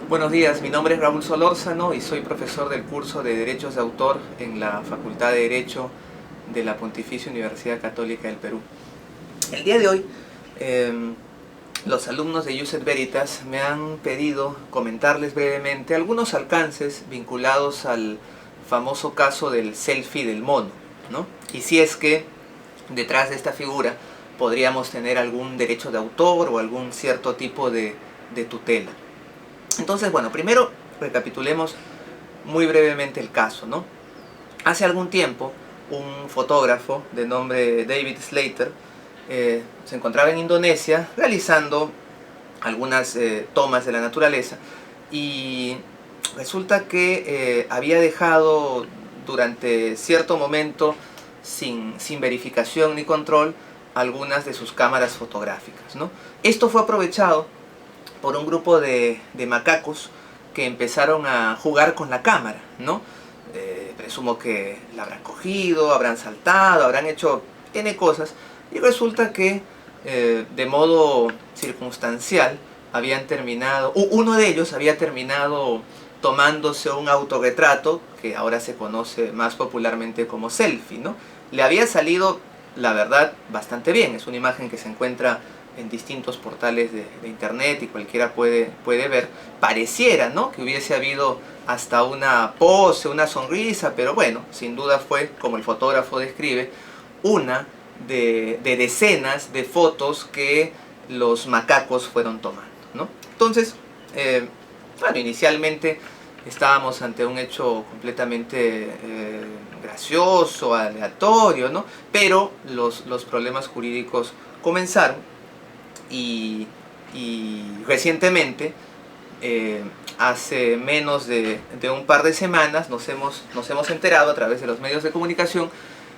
Buenos días, mi nombre es Raúl Solórzano y soy profesor del curso de Derechos de Autor en la Facultad de Derecho de la Pontificia Universidad Católica del Perú. El día de hoy, los alumnos de Iusset Veritas me han pedido comentarles brevemente algunos alcances vinculados al famoso caso del selfie del mono, ¿no? Y si es que detrás de esta figura podríamos tener algún derecho de autor o algún cierto tipo de tutela. Entonces, bueno, primero recapitulemos muy brevemente el caso, ¿no? Hace algún tiempo, un fotógrafo de nombre David Slater se encontraba en Indonesia realizando algunas tomas de la naturaleza y resulta que había dejado durante cierto momento sin verificación ni control algunas de sus cámaras fotográficas, ¿no? Esto fue aprovechado por un grupo de macacos que empezaron a jugar con la cámara, ¿no? Presumo que la habrán cogido, habrán saltado, habrán hecho N cosas, y resulta que de modo circunstancial habían terminado, uno de ellos había terminado tomándose un autorretrato que ahora se conoce más popularmente como selfie, ¿no? Le había salido, la verdad, bastante bien. Es una imagen que se encuentra en distintos portales de internet y cualquiera puede ver. Pareciera, ¿no?, que hubiese habido hasta una pose, una sonrisa, pero bueno, sin duda fue, como el fotógrafo describe, una de decenas de fotos que los macacos fueron tomando, ¿no? Entonces, bueno, inicialmente estábamos ante un hecho completamente gracioso, aleatorio, ¿no? Pero los problemas jurídicos comenzaron y recientemente, hace menos de un par de semanas, nos hemos enterado a través de los medios de comunicación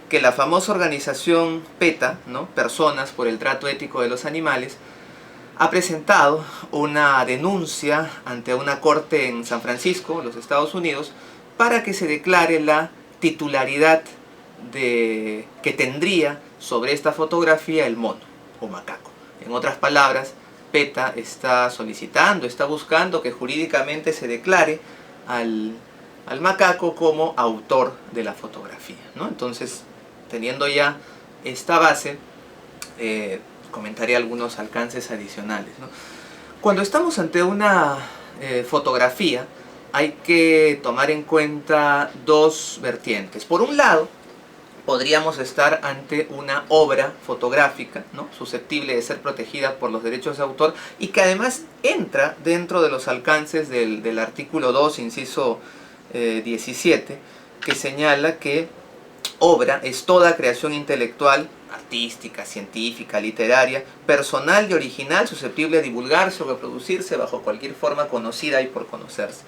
que la famosa organización PETA, ¿no?, Personas por el Trato Ético de los Animales, ha presentado una denuncia ante una corte en San Francisco, los Estados Unidos, para que se declare la titularidad que tendría sobre esta fotografía el mono o macaco. En otras palabras, PETA está solicitando, está buscando que jurídicamente se declare al macaco como autor de la fotografía, ¿no? Entonces, teniendo ya esta base, comentaré algunos alcances adicionales, ¿no? Cuando estamos ante una fotografía, hay que tomar en cuenta dos vertientes. Por un lado, podríamos estar ante una obra fotográfica, ¿no?, susceptible de ser protegida por los derechos de autor y que además entra dentro de los alcances del artículo 2, inciso 17, que señala que obra es toda creación intelectual, artística, científica, literaria, personal y original, susceptible de divulgarse o reproducirse bajo cualquier forma conocida y por conocerse.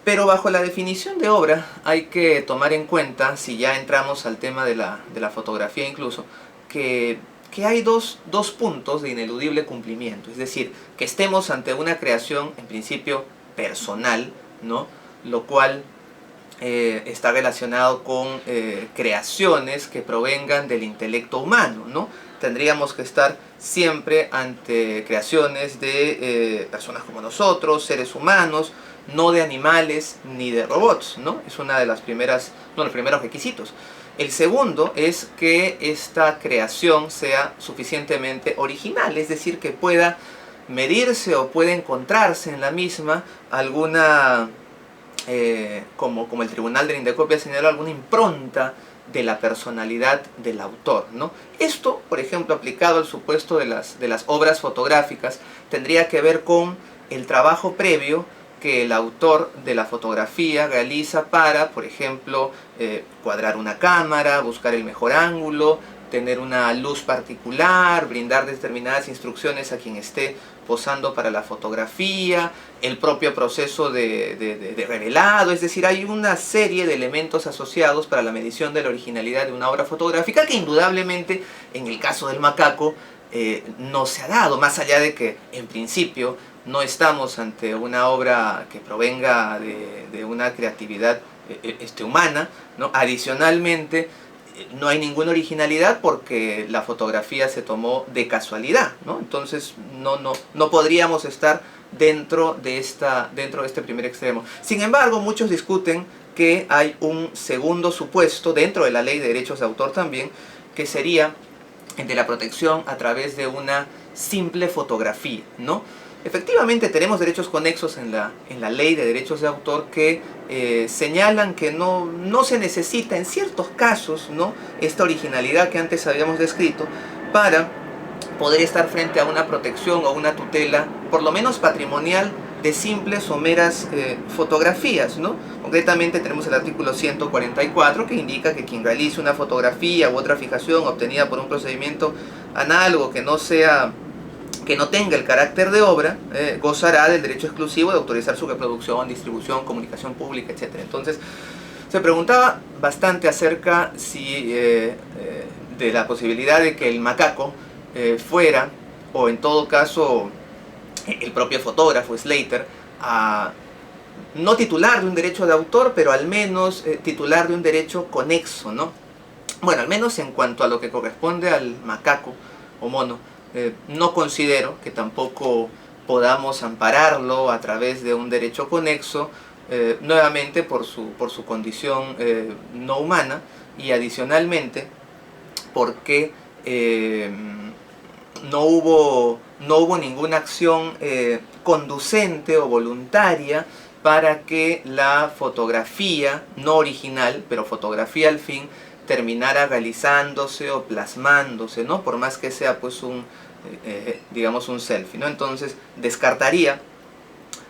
Pero bajo la definición de obra hay que tomar en cuenta, si ya entramos al tema de la fotografía incluso, que hay dos puntos de ineludible cumplimiento. Es decir, que estemos ante una creación en principio personal, ¿no?, lo cual está relacionado con creaciones que provengan del intelecto humano, ¿no? Tendríamos que estar siempre ante creaciones de personas como nosotros, seres humanos, no de animales ni de robots, ¿no? Es una de las primeras, los primeros requisitos. El segundo es que esta creación sea suficientemente original, es decir, que pueda medirse o pueda encontrarse en la misma alguna, como el Tribunal de la Indecopia señaló, alguna impronta de la personalidad del autor, ¿no? Esto, por ejemplo, aplicado al supuesto de las obras fotográficas, tendría que ver con el trabajo previo que el autor de la fotografía realiza para, por ejemplo, cuadrar una cámara, buscar el mejor ángulo, tener una luz particular, brindar determinadas instrucciones a quien esté posando para la fotografía, el propio proceso de revelado, es decir, hay una serie de elementos asociados para la medición de la originalidad de una obra fotográfica que indudablemente en el caso del macaco no se ha dado, más allá de que en principio no estamos ante una obra que provenga de una creatividad humana, ¿no? Adicionalmente, no hay ninguna originalidad porque la fotografía se tomó de casualidad, ¿no? Entonces no podríamos estar dentro de este primer extremo. Sin embargo, muchos discuten que hay un segundo supuesto dentro de la ley de derechos de autor también, que sería el de la protección a través de una simple fotografía, ¿no? Efectivamente tenemos derechos conexos en la ley de derechos de autor que señalan que no se necesita en ciertos casos, ¿no?, esta originalidad que antes habíamos descrito para poder estar frente a una protección o una tutela, por lo menos patrimonial, de simples o meras fotografías, ¿no? Concretamente tenemos el artículo 144 que indica que quien realice una fotografía u otra fijación obtenida por un procedimiento análogo que no tenga el carácter de obra, gozará del derecho exclusivo de autorizar su reproducción, distribución, comunicación pública, etc. Entonces, se preguntaba bastante acerca de la posibilidad de que el macaco fuera, o en todo caso, el propio fotógrafo Slater, no titular de un derecho de autor, pero al menos titular de un derecho conexo, ¿no? Bueno, al menos en cuanto a lo que corresponde al macaco o mono, no considero que tampoco podamos ampararlo a través de un derecho conexo, nuevamente por su condición no humana, y adicionalmente porque no hubo ninguna acción conducente o voluntaria para que la fotografía, no original, pero fotografía al fin, terminara realizándose o plasmándose, ¿no? Por más que sea pues digamos un selfie, ¿no? Entonces descartaría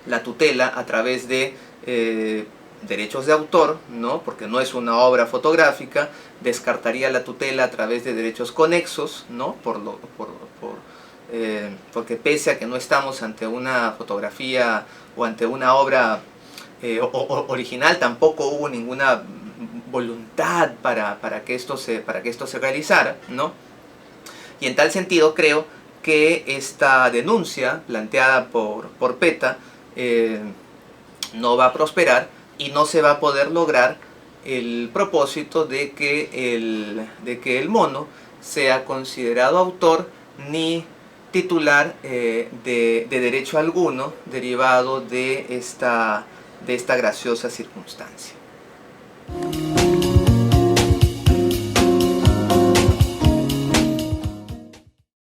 la tutela a través de derechos de autor, ¿no?, porque no es una obra fotográfica. Descartaría la tutela a través de derechos conexos, ¿no?, porque pese a que no estamos ante una fotografía o ante una obra original, tampoco hubo ninguna voluntad para que esto se realizara, ¿no? Y en tal sentido creo que esta denuncia planteada por PETA no va a prosperar y no se va a poder lograr el propósito de que el mono sea considerado autor ni titular de derecho alguno derivado de esta graciosa circunstancia.